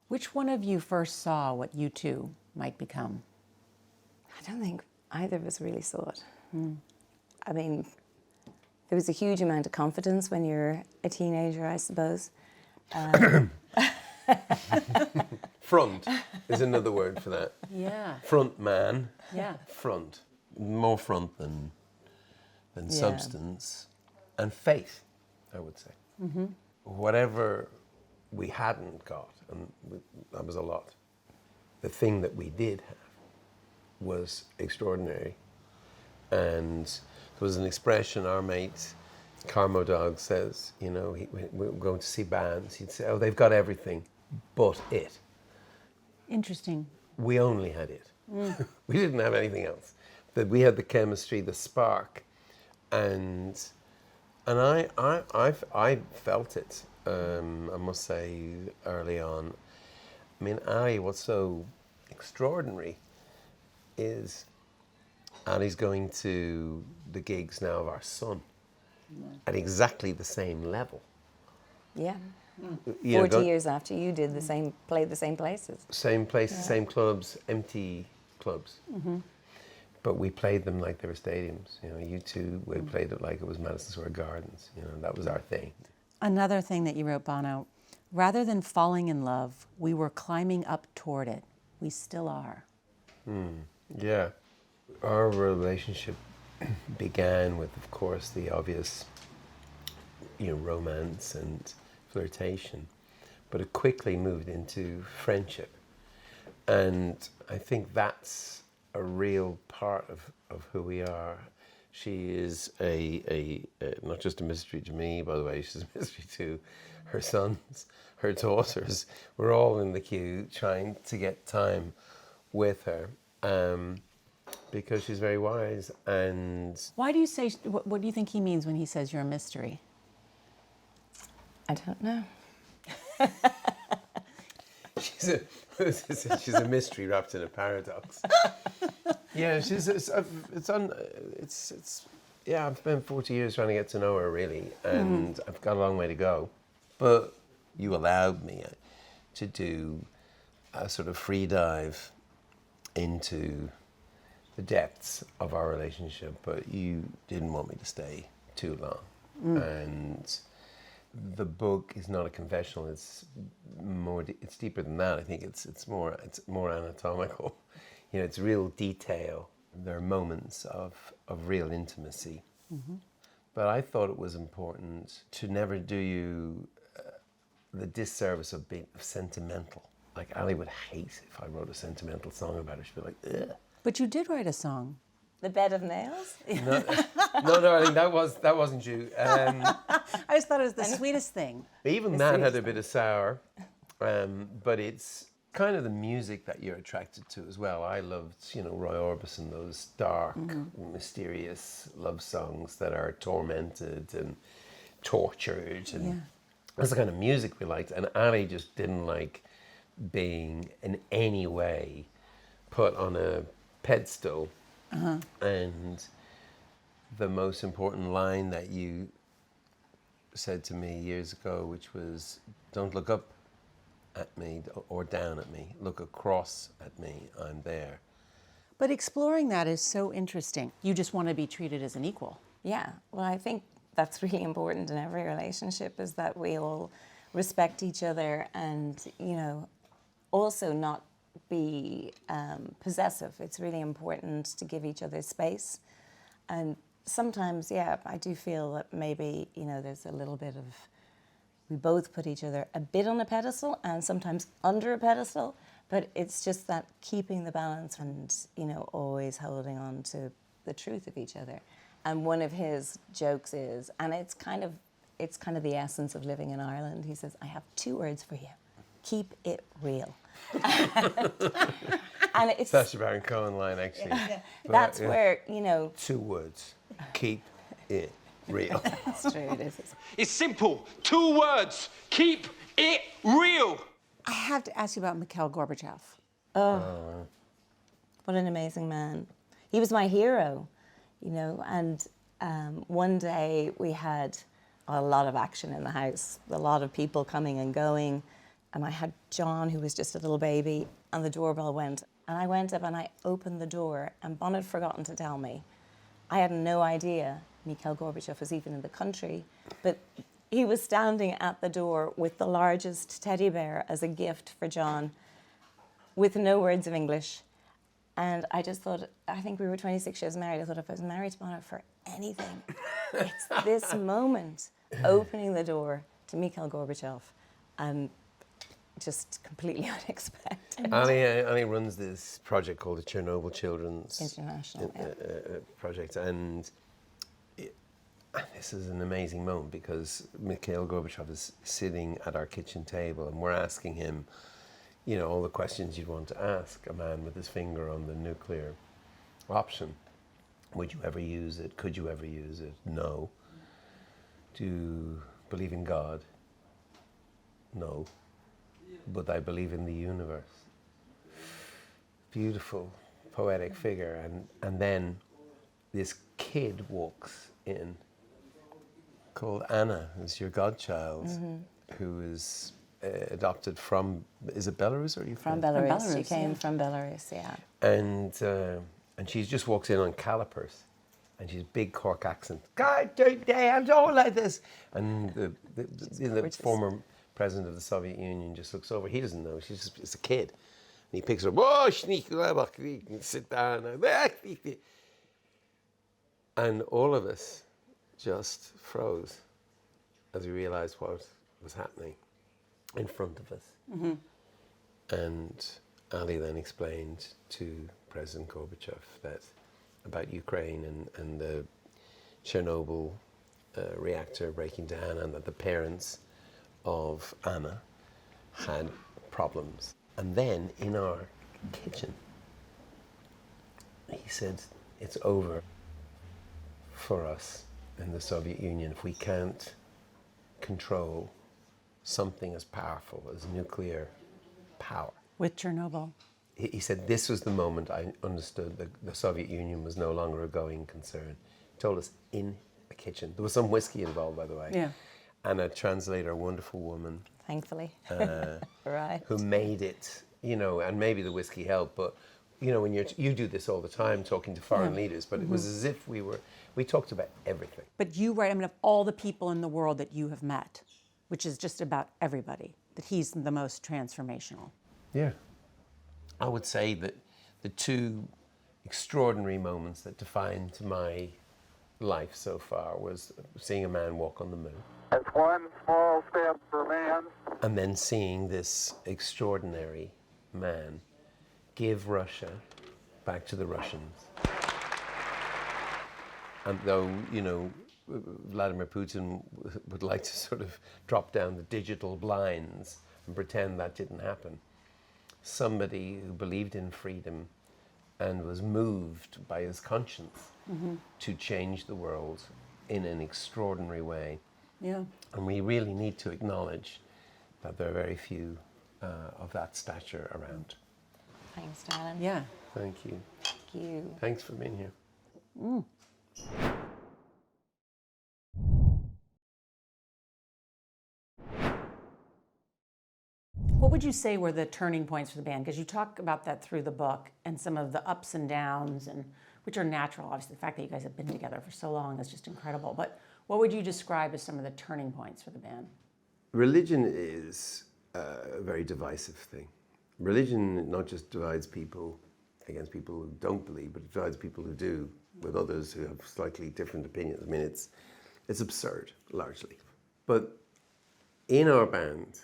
Which one of you first saw what U2 might become? I don't think either of us really saw it. I mean, there was a huge amount of confidence when you're a teenager, I suppose. Front is another word for that. Yeah. Front man. Yeah. Front. More front than Yeah. substance. And faith, I would say. Mm-hmm. Whatever we hadn't got, and that was a lot, the thing that we did have was extraordinary. And there was an expression our mate Carmo Dog says, you know, we're going to see bands, he'd say, oh, they've got everything but it. Interesting. We only had it. We didn't have anything else. That we had the chemistry, the spark, and I felt it. I must say early on. I mean, Ali, what's so extraordinary is Ali's going to the gigs now of our son at exactly the same level. Yeah. You know, 40 years after you did played the same places. Same places, same clubs, empty clubs. Mm-hmm. But we played them like they were stadiums. You know, U2, we played it like it was Madison Square Gardens. You know, that was our thing. Another thing that you wrote, Bono, rather than falling in love, we were climbing up toward it. We still are. Yeah. Our relationship began with, of course, the obvious, you know, romance and flirtation, but it quickly moved into friendship. And I think that's a real part of who we are. She is a not just a mystery to me, by the way, she's a mystery to her sons, her daughters. We're all in the queue trying to get time with her because she's very wise. And Why do you say, what do you think he means when he says you're a mystery? I don't know. she's a mystery wrapped in a paradox. Yeah, yeah, I've spent 40 years trying to get to know her, really, and I've got a long way to go. But you allowed me to do a sort of free dive into the depths of our relationship, but you didn't want me to stay too long. And the book is not a confessional. It's deeper than that. I think it's more anatomical. You know, it's real detail. There are moments of real intimacy. Mm-hmm. But I thought it was important to never do you the disservice of being sentimental. Like Ali would hate if I wrote a sentimental song about her. She'd be like, ugh. But you did write a song. The Bed of Nails? No, I think that wasn't you. I just thought it was the sweetest thing. Even that had a bit of sour, but it's kind of the music that you're attracted to as well. I loved, you know, Roy Orbison, those dark, mysterious love songs that are tormented and tortured, and that's the kind of music we liked. And Ali just didn't like being in any way put on a pedestal. And the most important line that you said to me years ago, which was, don't look up at me or down at me, look across at me, I'm there. But exploring that is so interesting. You just want to be treated as an equal. Yeah, well, I think that's really important in every relationship, is that we all respect each other and, you know, also not be possessive. It's really important to give each other space. And sometimes, yeah, I do feel that maybe, you know, there's a little bit of, we both put each other a bit on a pedestal and sometimes under a pedestal, but it's just that keeping the balance and, you know, always holding on to the truth of each other. And one of his jokes is, and it's kind of the essence of living in Ireland, he says, I have 2 words for you. Keep it real. And it's Sacha Baron Cohen line, actually. Yeah. That's where, you know... 2 words. Keep it real. That's true, it is. It's simple. 2 words. Keep it real. I have to ask you about Mikhail Gorbachev. Oh, what an amazing man. He was my hero, you know, and one day we had a lot of action in the house, a lot of people coming and going, and I had John, who was just a little baby, and the doorbell went. And I went up and I opened the door, and Bono had forgotten to tell me. I had no idea Mikhail Gorbachev was even in the country, but he was standing at the door with the largest teddy bear as a gift for John, with no words of English. And I just thought, I think we were 26 years married. I thought if I was married to Bono for anything, it's this moment, opening the door to Mikhail Gorbachev, and just completely unexpected. Ali runs this project called the Chernobyl Children's International Project, and this is an amazing moment because Mikhail Gorbachev is sitting at our kitchen table, and we're asking him, you know, all the questions you'd want to ask a man with his finger on the nuclear option. Would you ever use it? Could you ever use it? No. Do you believe in God? No. But I believe in the universe. Beautiful, poetic figure. And then this kid walks in called Anna, who's your godchild, who is adopted from, is it Belarus or are you From from? Belarus. Belarus, She came yeah. from Belarus, yeah. And she just walks in on calipers, and she's big Cork accent. God, I'm all like this. And the former president of the Soviet Union just looks over. He doesn't know. She's just a kid, and he picks her up. Oh, sit down. And all of us just froze as we realized what was happening in front of us. Mm-hmm. And Ali then explained to President Gorbachev that about Ukraine and the Chernobyl reactor breaking down, and that the parents of Anna had problems. And then in our kitchen, he said, it's over for us in the Soviet Union if we can't control something as powerful as nuclear power. With Chernobyl. He said, this was the moment I understood that the Soviet Union was no longer a going concern. He told us in a kitchen. There was some whiskey involved, by the way. Yeah. And a translator, a wonderful woman, Thankfully. Right. who made it, you know, and maybe the whiskey helped, but, you know, when you do this all the time, talking to foreign leaders, but it was as if we talked about everything. But you write, I mean, of all the people in the world that you have met, which is just about everybody, that he's the most transformational. Yeah. I would say that the two extraordinary moments that defined my life so far was seeing a man walk on the moon. It's one small step for man. And then seeing this extraordinary man give Russia back to the Russians. And though, you know, Vladimir Putin would like to sort of drop down the digital blinds and pretend that didn't happen, somebody who believed in freedom and was moved by his conscience to change the world in an extraordinary way. Yeah. And we really need to acknowledge that there are very few of that stature around. Thanks, darling. Yeah. Thank you. Thank you. Thanks for being here. What would you say were the turning points for the band? Because you talk about that through the book and some of the ups and downs, and which are natural. Obviously, the fact that you guys have been together for so long is just incredible. But what would you describe as some of the turning points for the band? Religion is a very divisive thing. Religion not just divides people against people who don't believe, but it divides people who do with others who have slightly different opinions. I mean, it's absurd, largely. But in our band,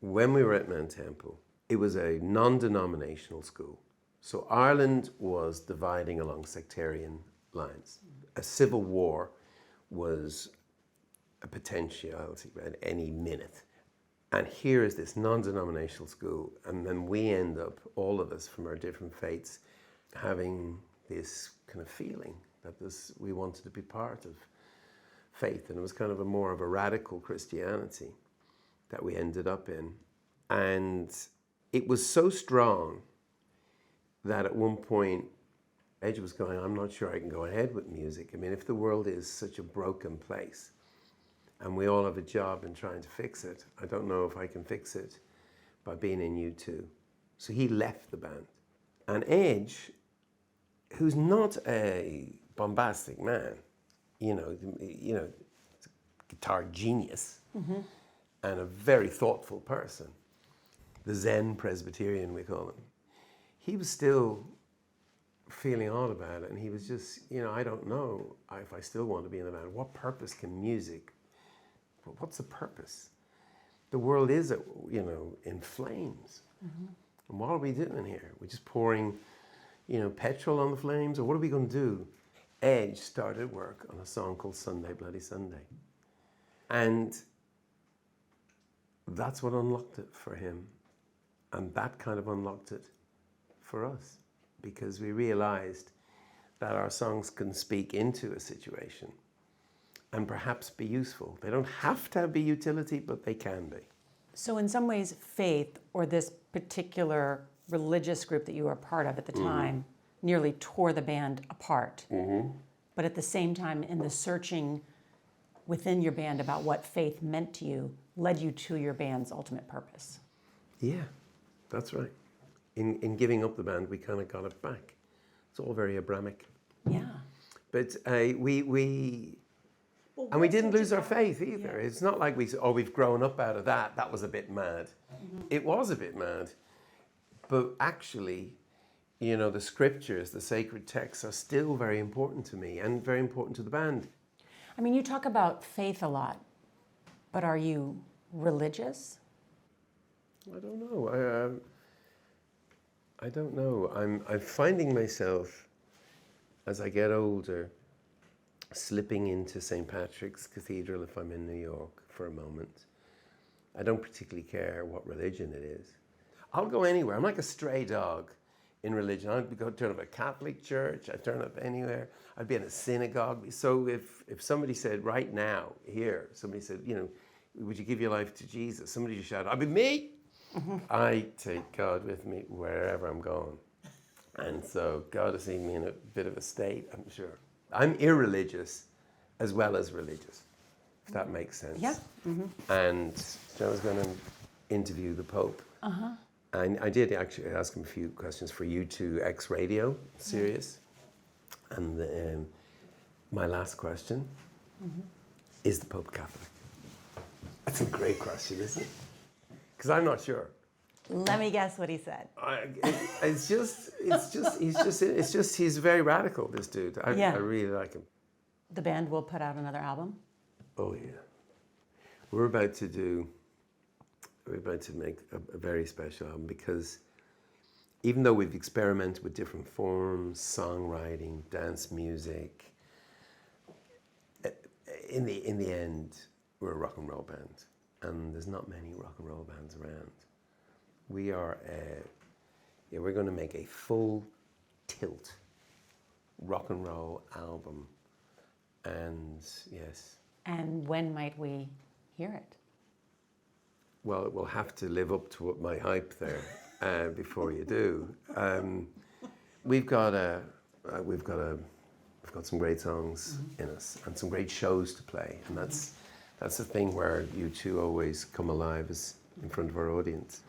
when we were at Mount Temple, it was a non-denominational school. So Ireland was dividing along sectarian lines. A civil war was a potentiality at any minute. And here is this non-denominational school, and then we end up, all of us from our different faiths, having this kind of feeling that we wanted to be part of faith. And it was kind of more of a radical Christianity that we ended up in. And it was so strong that at one point, Edge was going, I'm not sure I can go ahead with music. I mean, if the world is such a broken place, and we all have a job in trying to fix it, I don't know if I can fix it by being in U2. So he left the band. And Edge, who's not a bombastic man, you know, guitar genius and a very thoughtful person, the Zen Presbyterian we call him, he was still feeling odd about it, and he was just, you know, I don't know if I still want to be in the band. What purpose can music, what's the purpose? The world is, you know, in flames. And what are we doing here? We're just pouring, you know, petrol on the flames, or what are we going to do? Edge started work on a song called Sunday Bloody Sunday. And that's what unlocked it for him. And that kind of unlocked it for us, because we realized that our songs can speak into a situation and perhaps be useful. They don't have to be utility, but they can be. So in some ways, faith, or this particular religious group that you were a part of at the time, nearly tore the band apart. But at the same time, in the searching within your band about what faith meant to you, led you to your band's ultimate purpose. Yeah, that's right. In giving up the band, we kind of got it back. It's all very Abrahamic. Yeah. But we didn't lose our faith either. It's not like we've grown up out of that. That was a bit mad. It was a bit mad. But actually, you know, the scriptures, the sacred texts are still very important to me and very important to the band. I mean, you talk about faith a lot, but are you religious? I don't know. I don't know. I'm finding myself, as I get older, slipping into St. Patrick's Cathedral if I'm in New York for a moment. I don't particularly care what religion it is. I'll go anywhere. I'm like a stray dog in religion. I'd go turn up at a Catholic church. I'd turn up anywhere. I'd be in a synagogue. So if somebody said right now, here, somebody said, you know, would you give your life to Jesus? Somebody just shouted, I'd be me. I take God with me wherever I'm going. And so God has seen me in a bit of a state, I'm sure. I'm irreligious as well as religious, if that makes sense. Yeah. And I was going to interview the Pope. And I did actually ask him a few questions for U2’s Radio series. And my last question, is the Pope Catholic? That's a great question, isn't it? Because I'm not sure. Let me guess what he said. He's very radical, this dude. I really like him. The band will put out another album. Oh yeah. We're about to make a very special album, because even though we've experimented with different forms, songwriting, dance music, in the end, we're a rock and roll band, and there's not many rock and roll bands around. We're going to make a full tilt rock and roll album, and yes. And when might we hear it? Well, it will have to live up to what my hype there before you do. We've got some great songs in us and some great shows to play, and that's the thing where U2 always come alive, is in front of our audience.